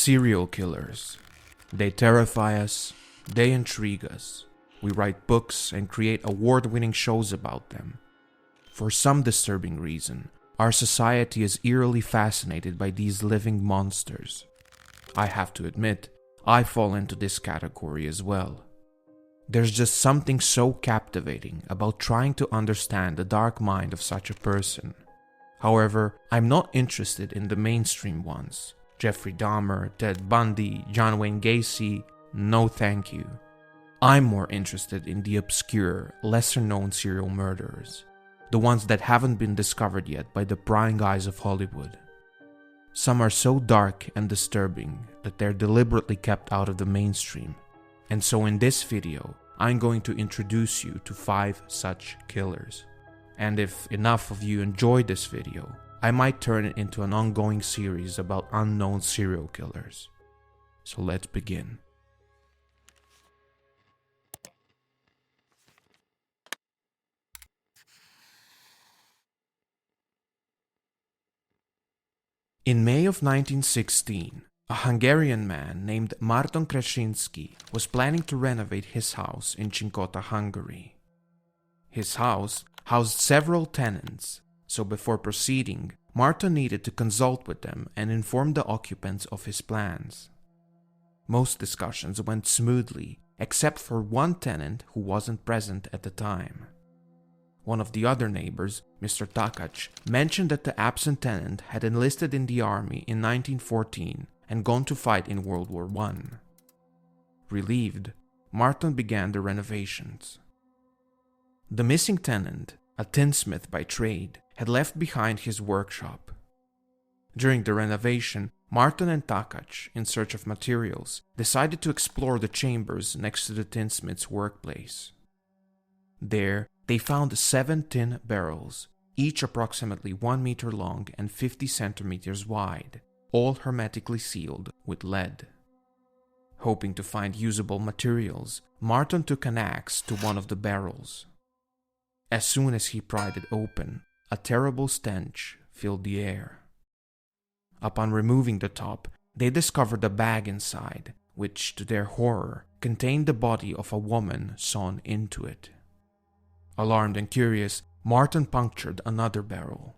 Serial killers. They terrify us, they intrigue us. We write books and create award-winning shows about them. For some disturbing reason, our society is eerily fascinated by these living monsters. I have to admit, I fall into this category as well. There's just something so captivating about trying to understand the dark mind of such a person. However, I'm not interested in the mainstream ones. Jeffrey Dahmer, Ted Bundy, John Wayne Gacy, no thank you. I'm more interested in the obscure, lesser-known serial murderers. The ones that haven't been discovered yet by the prying eyes of Hollywood. Some are so dark and disturbing that they're deliberately kept out of the mainstream. And so in this video, I'm going to introduce you to 5 such killers. And if enough of you enjoyed this video, I might turn it into an ongoing series about unknown serial killers. So let's begin. In May of 1916, a Hungarian man named Marton Kraszynski was planning to renovate his house in Cinkota, Hungary. His house housed several tenants, so before proceeding, Marton needed to consult with them and inform the occupants of his plans. Most discussions went smoothly, except for one tenant who wasn't present at the time. One of the other neighbors, Mr. Takac, mentioned that the absent tenant had enlisted in the army in 1914 and gone to fight in World War I. Relieved, Marton began the renovations. The missing tenant, a tinsmith by trade, had left behind his workshop. During the renovation, Marton and Takac, in search of materials, decided to explore the chambers next to the tinsmith's workplace. There, they found 7 tin barrels, each approximately 1 meter long and 50 centimeters wide, all hermetically sealed with lead. Hoping to find usable materials, Marton took an axe to one of the barrels. As soon as he pried it open, a terrible stench filled the air. Upon removing the top, they discovered a bag inside, which, to their horror, contained the body of a woman sewn into it. Alarmed and curious, Marton punctured another barrel.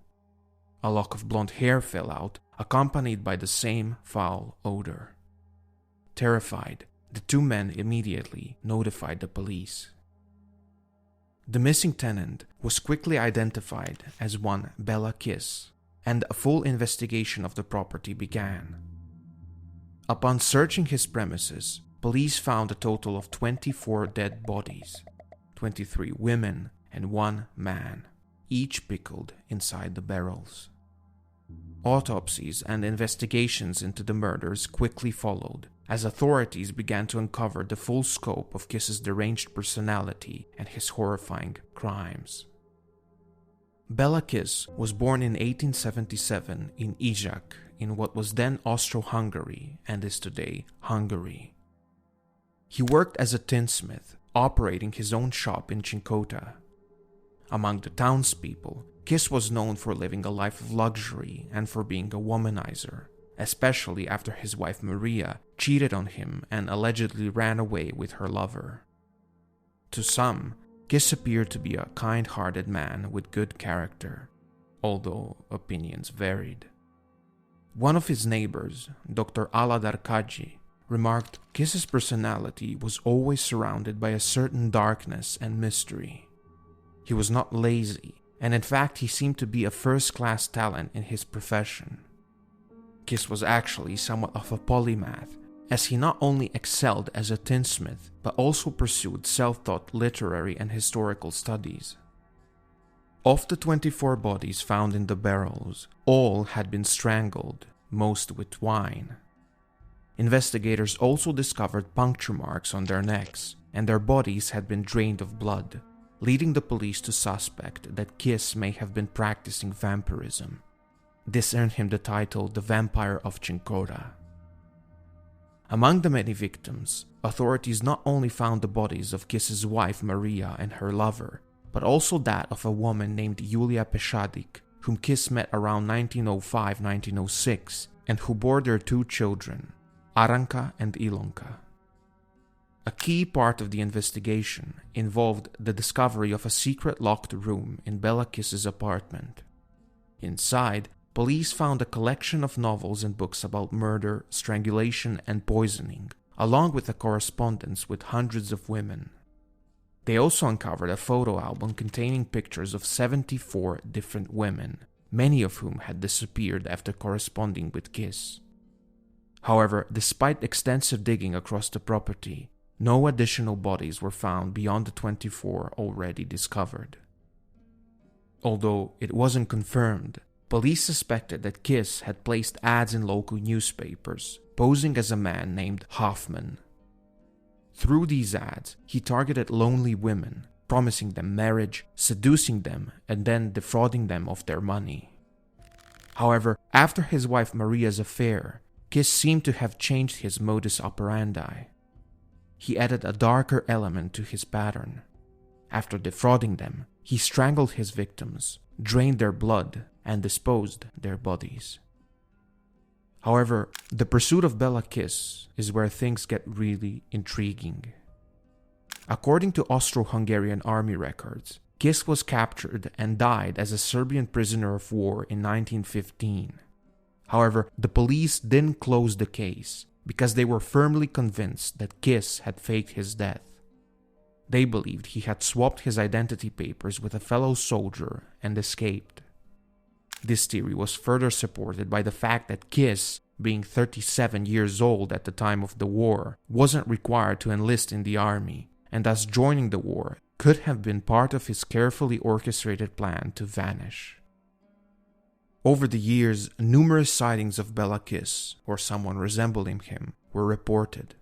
A lock of blonde hair fell out, accompanied by the same foul odor. Terrified, the 2 men immediately notified the police. The missing tenant was quickly identified as one Bela Kiss, and a full investigation of the property began. Upon searching his premises, police found a total of 24 dead bodies, 23 women and 1 man, each pickled inside the barrels. Autopsies and investigations into the murders quickly followed, as authorities began to uncover the full scope of Kiss's deranged personality and his horrifying crimes. Bela Kiss was born in 1877 in Izsák, in what was then Austro-Hungary and is today Hungary. He worked as a tinsmith, operating his own shop in Cinkota. Among the townspeople, Kiss was known for living a life of luxury and for being a womanizer, especially after his wife Maria cheated on him and allegedly ran away with her lover. To some, Kiss appeared to be a kind-hearted man with good character, although opinions varied. One of his neighbors, Dr. Aladar Kaji, remarked Kiss's personality was always surrounded by a certain darkness and mystery. He was not lazy, and in fact he seemed to be a first-class talent in his profession. Kiss was actually somewhat of a polymath, as he not only excelled as a tinsmith, but also pursued self-taught literary and historical studies. Of the 24 bodies found in the barrels, all had been strangled, most with wine. Investigators also discovered puncture marks on their necks, and their bodies had been drained of blood, leading the police to suspect that Kiss may have been practicing vampirism. This earned him the title the Vampire of Cinkota. Among the many victims, authorities not only found the bodies of Kiss's wife Maria and her lover, but also that of a woman named Julia Peszadik, whom Kiss met around 1905-1906, and who bore their 2 children, Aranka and Ilonka. A key part of the investigation involved the discovery of a secret locked room in Bella Kiss's apartment. Inside, police found a collection of novels and books about murder, strangulation, and poisoning, along with a correspondence with hundreds of women. They also uncovered a photo album containing pictures of 74 different women, many of whom had disappeared after corresponding with Kiss. However, despite extensive digging across the property, no additional bodies were found beyond the 24 already discovered. Although it wasn't confirmed, police suspected that Kiss had placed ads in local newspapers, posing as a man named Hoffman. Through these ads, he targeted lonely women, promising them marriage, seducing them, and then defrauding them of their money. However, after his wife Maria's affair, Kiss seemed to have changed his modus operandi. He added a darker element to his pattern. After defrauding them, he strangled his victims, drained their blood, and disposed their bodies. However, the pursuit of Bella Kiss is where things get really intriguing. According to Austro-Hungarian army records, Kiss was captured and died as a Serbian prisoner of war in 1915. However, the police didn't close the case because they were firmly convinced that Kiss had faked his death. They believed he had swapped his identity papers with a fellow soldier and escaped. This theory was further supported by the fact that Kiss, being 37 years old at the time of the war, wasn't required to enlist in the army, and thus joining the war could have been part of his carefully orchestrated plan to vanish. Over the years, numerous sightings of Bella Kiss, or someone resembling him, were reported.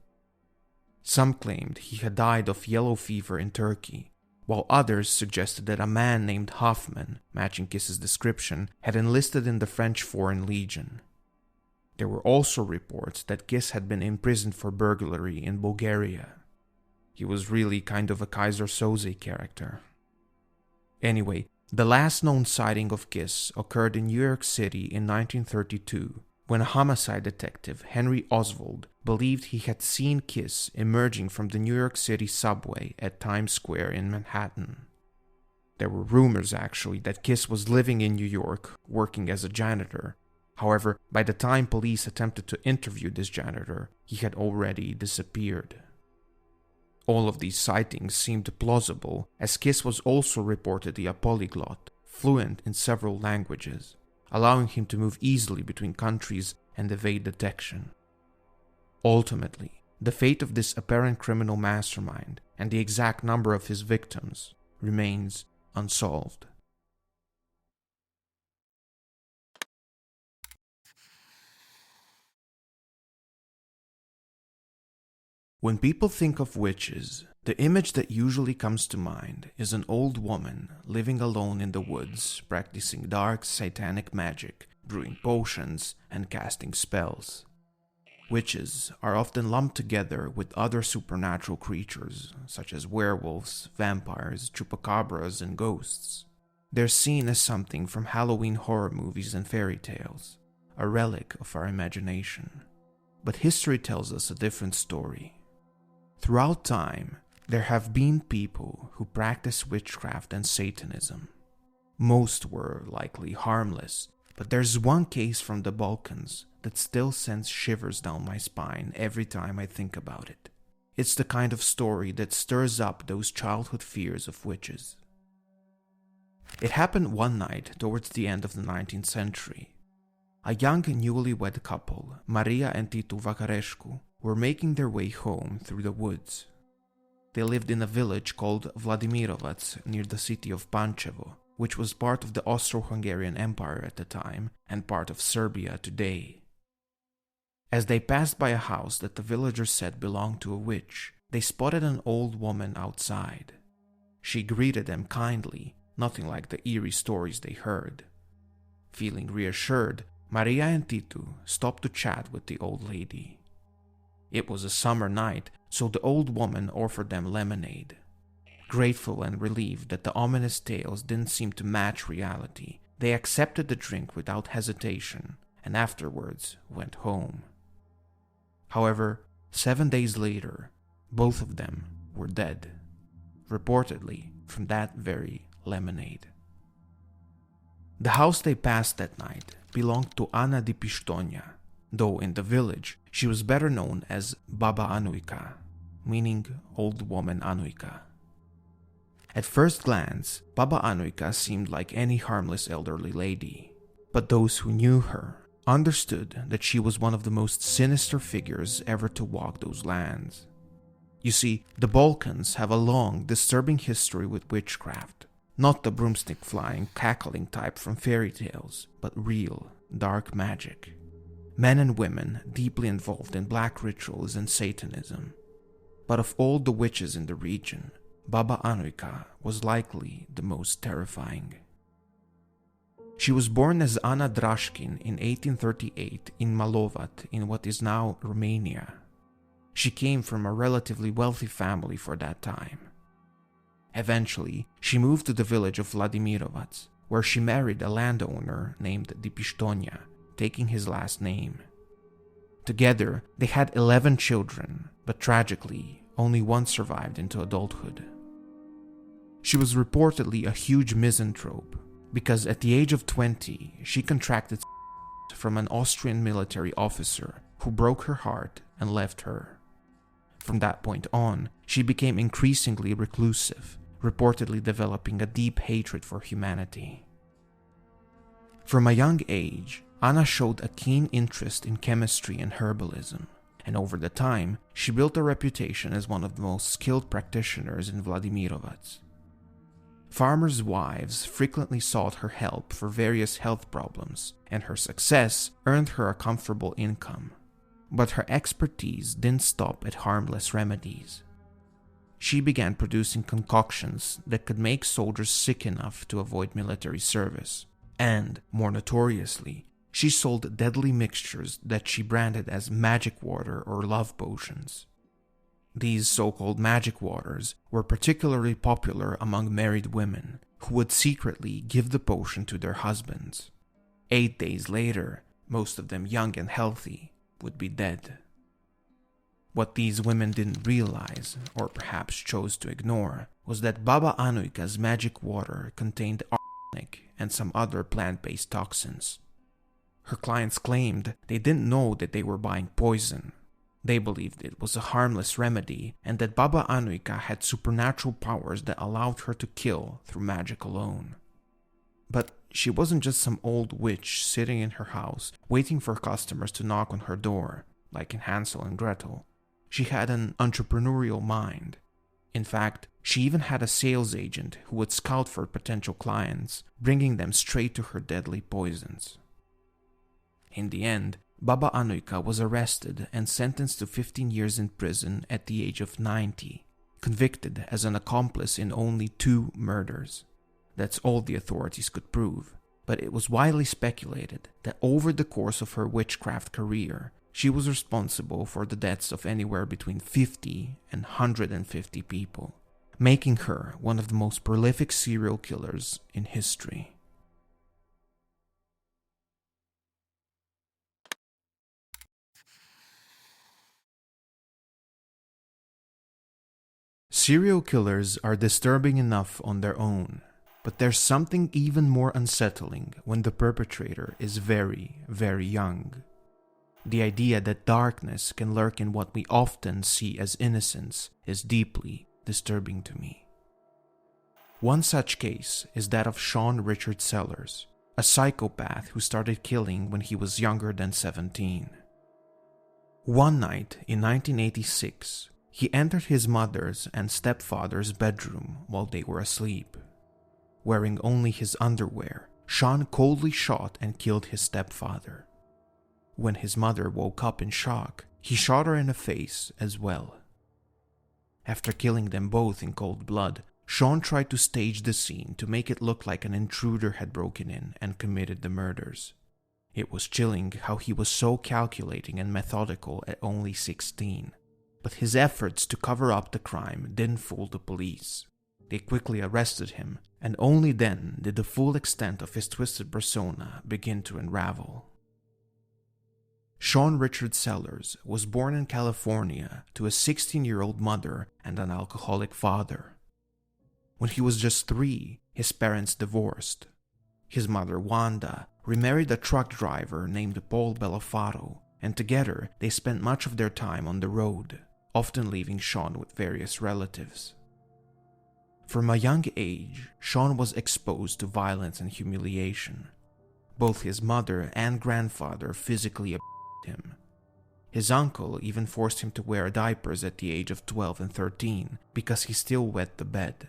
Some claimed he had died of yellow fever in Turkey, while others suggested that a man named Hoffman, matching Kiss's description, had enlisted in the French Foreign Legion. There were also reports that Kiss had been imprisoned for burglary in Bulgaria. He was really kind of a Kaiser Soze character. Anyway, the last known sighting of Kiss occurred in New York City in 1932, when a homicide detective, Henry Oswald, believed he had seen Kiss emerging from the New York City subway at Times Square in Manhattan. There were rumors, actually, that Kiss was living in New York, working as a janitor. However, by the time police attempted to interview this janitor, he had already disappeared. All of these sightings seemed plausible, as Kiss was also reportedly a polyglot, fluent in several languages, allowing him to move easily between countries and evade detection. Ultimately, the fate of this apparent criminal mastermind and the exact number of his victims remains unsolved. When people think of witches, the image that usually comes to mind is an old woman living alone in the woods, practicing dark satanic magic, brewing potions, and casting spells. Witches are often lumped together with other supernatural creatures, such as werewolves, vampires, chupacabras, and ghosts. They're seen as something from Halloween horror movies and fairy tales, a relic of our imagination. But history tells us a different story. Throughout time, there have been people who practice witchcraft and Satanism. Most were likely harmless, but there's one case from the Balkans that still sends shivers down my spine every time I think about it. It's the kind of story that stirs up those childhood fears of witches. It happened one night towards the end of the 19th century. A young newlywed couple, Maria and Titu Vakarescu, were making their way home through the woods. They lived in a village called Vladimirovac near the city of Pančevo, which was part of the Austro-Hungarian Empire at the time and part of Serbia today. As they passed by a house that the villagers said belonged to a witch, they spotted an old woman outside. She greeted them kindly, nothing like the eerie stories they heard. Feeling reassured, Maria and Titu stopped to chat with the old lady. It was a summer night, so the old woman offered them lemonade. Grateful and relieved that the ominous tales didn't seem to match reality, they accepted the drink without hesitation and afterwards went home. However, 7 days later, both of them were dead, reportedly from that very lemonade. The house they passed that night belonged to Ana di Pistoia, though in the village she was better known as Baba Anuika, meaning Old Woman Anuika. At first glance, Baba Anuika seemed like any harmless elderly lady, but those who knew her understood that she was one of the most sinister figures ever to walk those lands. You see, the Balkans have a long, disturbing history with witchcraft. Not the broomstick-flying, cackling type from fairy tales, but real, dark magic. Men and women deeply involved in black rituals and Satanism. But of all the witches in the region, Baba Anuika was likely the most terrifying. She was born as Ana Drashkin in 1838 in Malovat in what is now Romania. She came from a relatively wealthy family for that time. Eventually, she moved to the village of Vladimirovac, where she married a landowner named Di Pistoia, taking his last name. Together, they had 11 children, but tragically, only one survived into adulthood. She was reportedly a huge misanthrope, because at the age of 20, she contracted from an Austrian military officer who broke her heart and left her. From that point on, she became increasingly reclusive, reportedly developing a deep hatred for humanity. From a young age, Anna showed a keen interest in chemistry and herbalism, and over the time, she built a reputation as one of the most skilled practitioners in Vladimirovac. Farmers' wives frequently sought her help for various health problems, and her success earned her a comfortable income. But her expertise didn't stop at harmless remedies. She began producing concoctions that could make soldiers sick enough to avoid military service, and, more notoriously, she sold deadly mixtures that she branded as magic water or love potions. These so-called magic waters were particularly popular among married women, who would secretly give the potion to their husbands. 8 days later, most of them young and healthy, would be dead. What these women didn't realize, or perhaps chose to ignore, was that Baba Anuika's magic water contained arsenic and some other plant-based toxins. Her clients claimed they didn't know that they were buying poison. They believed it was a harmless remedy and that Baba Anuika had supernatural powers that allowed her to kill through magic alone. But she wasn't just some old witch sitting in her house waiting for customers to knock on her door, like in Hansel and Gretel. She had an entrepreneurial mind. In fact, she even had a sales agent who would scout for potential clients, bringing them straight to her deadly poisons. In the end, Baba Anuika was arrested and sentenced to 15 years in prison at the age of 90, convicted as an accomplice in only 2 murders. That's all the authorities could prove, but it was widely speculated that over the course of her witchcraft career, she was responsible for the deaths of anywhere between 50 and 150 people, making her one of the most prolific serial killers in history. Serial killers are disturbing enough on their own, but there's something even more unsettling when the perpetrator is very, very young. The idea that darkness can lurk in what we often see as innocence is deeply disturbing to me. One such case is that of Sean Richard Sellers, a psychopath who started killing when he was younger than 17. One night in 1986, he entered his mother's and stepfather's bedroom while they were asleep. Wearing only his underwear, Sean coldly shot and killed his stepfather. When his mother woke up in shock, he shot her in the face as well. After killing them both in cold blood, Sean tried to stage the scene to make it look like an intruder had broken in and committed the murders. It was chilling how he was so calculating and methodical at only 16. But his efforts to cover up the crime didn't fool the police. They quickly arrested him, and only then did the full extent of his twisted persona begin to unravel. Sean Richard Sellers was born in California to a 16-year-old mother and an alcoholic father. When he was just 3, his parents divorced. His mother, Wanda, remarried a truck driver named Paul Bellafaro, and together they spent much of their time on the road, often leaving Sean with various relatives. From a young age, Sean was exposed to violence and humiliation. Both his mother and grandfather physically abused him. His uncle even forced him to wear diapers at the age of 12 and 13 because he still wet the bed.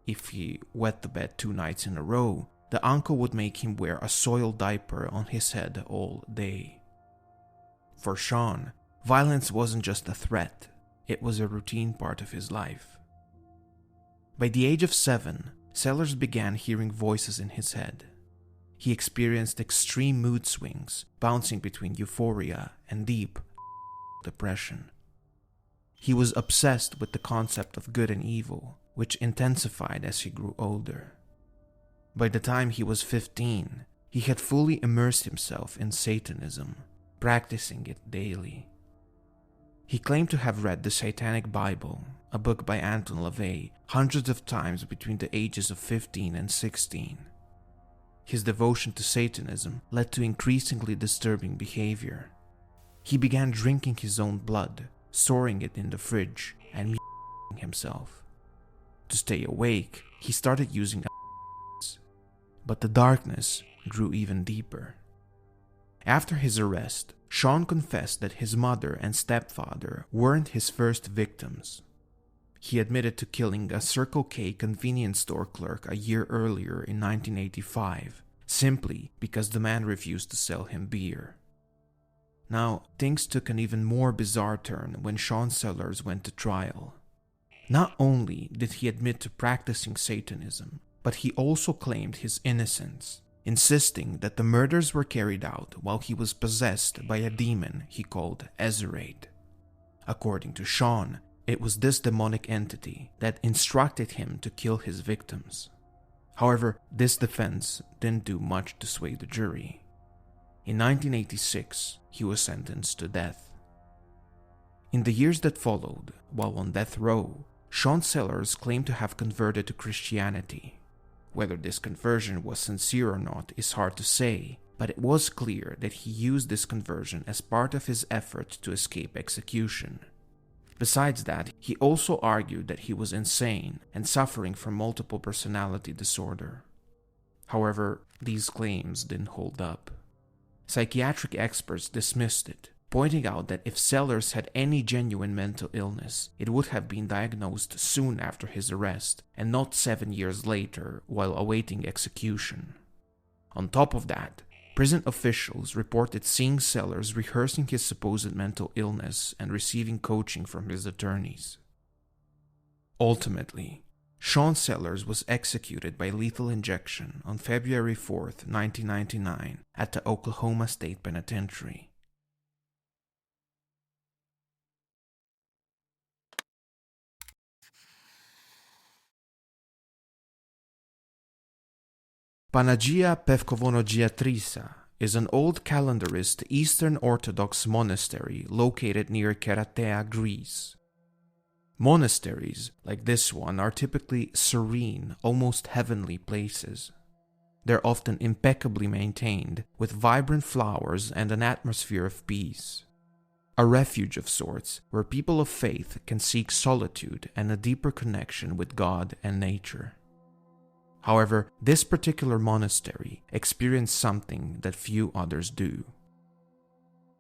If he wet the bed 2 nights in a row, the uncle would make him wear a soiled diaper on his head all day. For Sean, violence wasn't just a threat, it was a routine part of his life. By the age of 7, Sellers began hearing voices in his head. He experienced extreme mood swings, bouncing between euphoria and deep depression. He was obsessed with the concept of good and evil, which intensified as he grew older. By the time he was 15, he had fully immersed himself in Satanism, practicing it daily. He claimed to have read the Satanic Bible, a book by Anton LaVey, hundreds of times between the ages of 15 and 16. His devotion to Satanism led to increasingly disturbing behavior. He began drinking his own blood, storing it in the fridge, and mutilating himself. To stay awake, he started using but the darkness grew even deeper. After his arrest, Sean confessed that his mother and stepfather weren't his first victims. He admitted to killing a Circle K convenience store clerk a year earlier in 1985, simply because the man refused to sell him beer. Now, things took an even more bizarre turn when Sean Sellers went to trial. Not only did he admit to practicing Satanism, but he also claimed his innocence, insisting that the murders were carried out while he was possessed by a demon he called Ezerate. According to Sean, it was this demonic entity that instructed him to kill his victims. However, this defense didn't do much to sway the jury. In 1986, he was sentenced to death. In the years that followed, while on death row, Sean Sellers claimed to have converted to Christianity. Whether this conversion was sincere or not is hard to say, but it was clear that he used this conversion as part of his effort to escape execution. Besides that, he also argued that he was insane and suffering from multiple personality disorder. However, these claims didn't hold up. Psychiatric experts dismissed it, pointing out that if Sellers had any genuine mental illness, it would have been diagnosed soon after his arrest, and not 7 years later while awaiting execution. On top of that, prison officials reported seeing Sellers rehearsing his supposed mental illness and receiving coaching from his attorneys. Ultimately, Sean Sellers was executed by lethal injection on February 4, 1999, at the Oklahoma State Penitentiary. Panagia Pevkovonogiatrisa is an old calendarist Eastern Orthodox monastery located near Keratea, Greece. Monasteries, like this one, are typically serene, almost heavenly places. They're often impeccably maintained, with vibrant flowers and an atmosphere of peace. A refuge of sorts where people of faith can seek solitude and a deeper connection with God and nature. However, this particular monastery experienced something that few others do.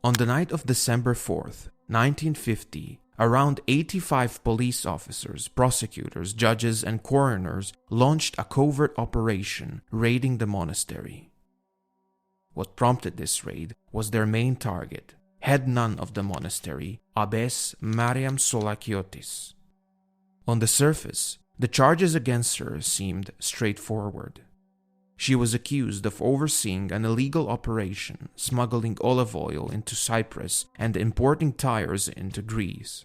On the night of December 4th, 1950, around 85 police officers, prosecutors, judges, and coroners launched a covert operation raiding the monastery. What prompted this raid was their main target, head nun of the monastery, Abbess Mariam Solakiotis. On the surface, the charges against her seemed straightforward. She was accused of overseeing an illegal operation, smuggling olive oil into Cyprus and importing tires into Greece.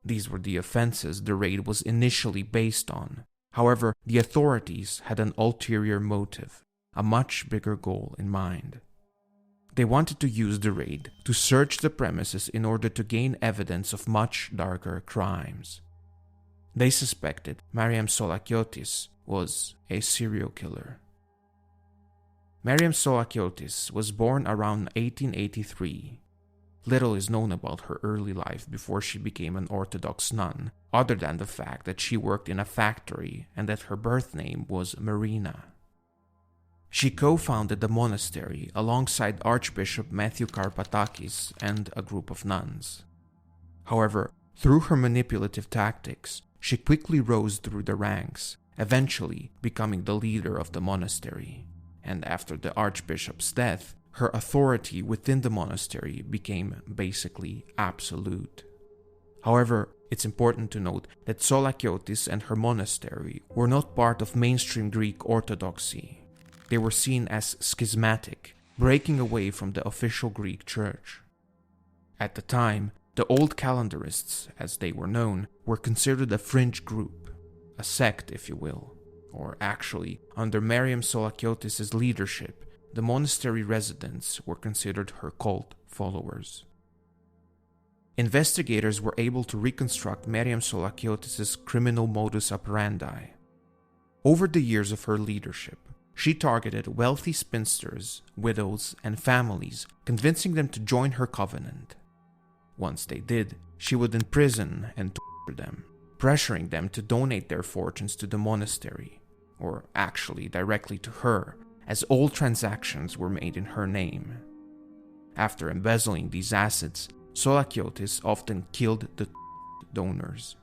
These were the offenses the raid was initially based on. However, the authorities had an ulterior motive, a much bigger goal in mind. They wanted to use the raid to search the premises in order to gain evidence of much darker crimes. They suspected Mariam Solakiotis was a serial killer. Mariam Solakiotis was born around 1883. Little is known about her early life before she became an Orthodox nun, other than the fact that she worked in a factory and that her birth name was Marina. She co-founded the monastery alongside Archbishop Matthew Karpatakis and a group of nuns. However, through her manipulative tactics, she quickly rose through the ranks, eventually becoming the leader of the monastery. And after the archbishop's death, her authority within the monastery became basically absolute. However, it's important to note that Solakiotis and her monastery were not part of mainstream Greek orthodoxy. They were seen as schismatic, breaking away from the official Greek church. At the time, the old calendarists, as they were known, were considered a fringe group, a sect if you will, or actually, under Mariam Solakiotis' leadership, the monastery residents were considered her cult followers. Investigators were able to reconstruct Mariam Solakiotis' criminal modus operandi. Over the years of her leadership, she targeted wealthy spinsters, widows, and families, convincing them to join her covenant. Once they did, she would imprison and torture them, pressuring them to donate their fortunes to the monastery, or actually directly to her, as all transactions were made in her name. After embezzling these assets, Solakiotis often killed the donors.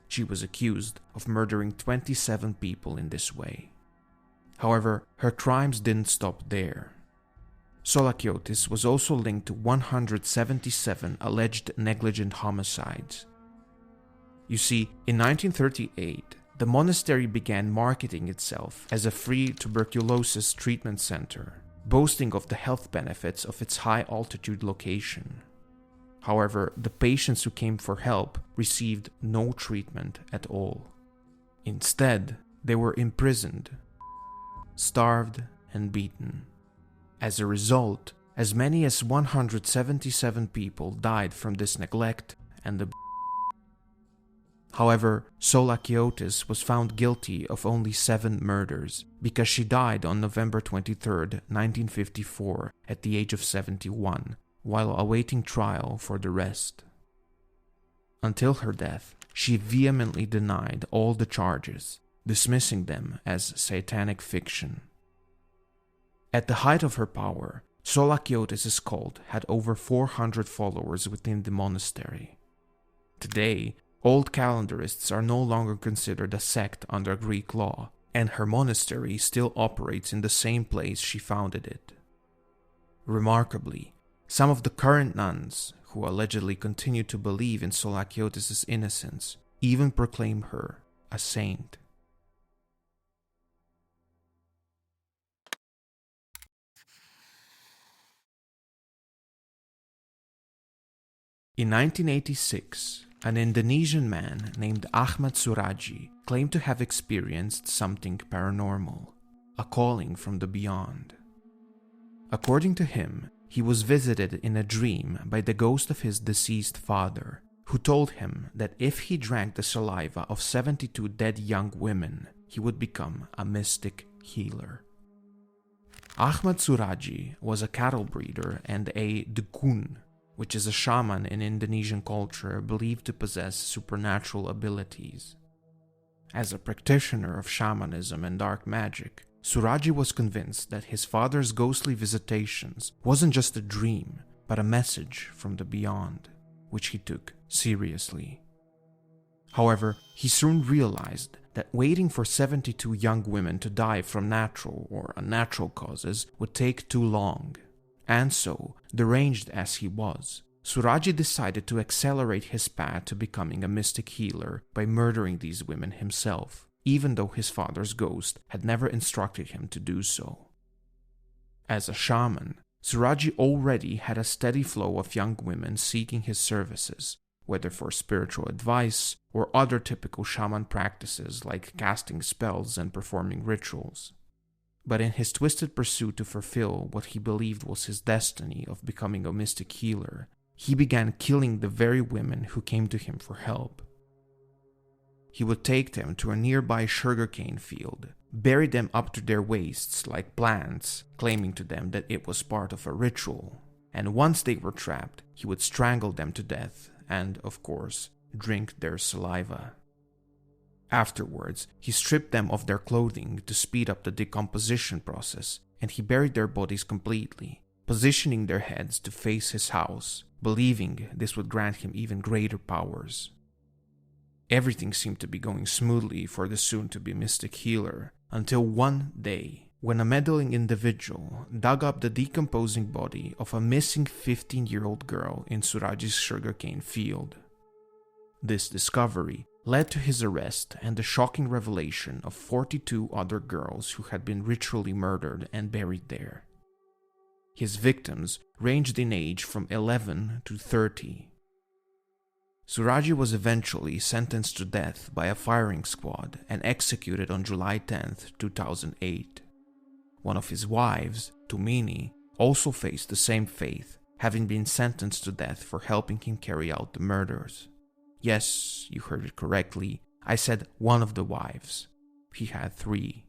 She was accused of murdering 27 people in this way. However, her crimes didn't stop there. Solakiotis was also linked to 177 alleged negligent homicides. You see, in 1938, the monastery began marketing itself as a free tuberculosis treatment center, boasting of the health benefits of its high-altitude location. However, the patients who came for help received no treatment at all. Instead, they were imprisoned, starved, and beaten. As a result, as many as 177 people died from this neglect and the However, Solakiotis was found guilty of only 7 murders because she died on November 23, 1954, at the age of 71, while awaiting trial for the rest. Until her death, she vehemently denied all the charges, dismissing them as satanic fiction. At the height of her power, Solakiotis' cult had over 400 followers within the monastery. Today, old calendarists are no longer considered a sect under Greek law, and her monastery still operates in the same place she founded it. Remarkably, some of the current nuns, who allegedly continue to believe in Solakiotis' innocence, even proclaim her a saint. In 1986, an Indonesian man named Ahmad Suraji claimed to have experienced something paranormal, a calling from the beyond. According to him, he was visited in a dream by the ghost of his deceased father, who told him that if he drank the saliva of 72 dead young women, he would become a mystic healer. Ahmad Suraji was a cattle breeder and a dukun, which is a shaman in Indonesian culture believed to possess supernatural abilities. As a practitioner of shamanism and dark magic, Suraji was convinced that his father's ghostly visitations wasn't just a dream, but a message from the beyond, which he took seriously. However, he soon realized that waiting for 72 young women to die from natural or unnatural causes would take too long. And so, deranged as he was, Suraji decided to accelerate his path to becoming a mystic healer by murdering these women himself, even though his father's ghost had never instructed him to do so. As a shaman, Suraji already had a steady flow of young women seeking his services, whether for spiritual advice or other typical shaman practices like casting spells and performing rituals. But in his twisted pursuit to fulfill what he believed was his destiny of becoming a mystic healer, he began killing the very women who came to him for help. He would take them to a nearby sugarcane field, bury them up to their waists like plants, claiming to them that it was part of a ritual, and once they were trapped, he would strangle them to death and, of course, drink their saliva. Afterwards, he stripped them of their clothing to speed up the decomposition process, and he buried their bodies completely, positioning their heads to face his house, believing this would grant him even greater powers. Everything seemed to be going smoothly for the soon-to-be mystic healer, until one day, when a meddling individual dug up the decomposing body of a missing 15-year-old girl in Suraji's sugarcane field. This discovery led to his arrest and the shocking revelation of 42 other girls who had been ritually murdered and buried there. His victims ranged in age from 11 to 30. Suraji was eventually sentenced to death by a firing squad and executed on July 10, 2008. One of his wives, Tumini, also faced the same fate, having been sentenced to death for helping him carry out the murders. Yes, you heard it correctly, I said one of the wives. He had 3.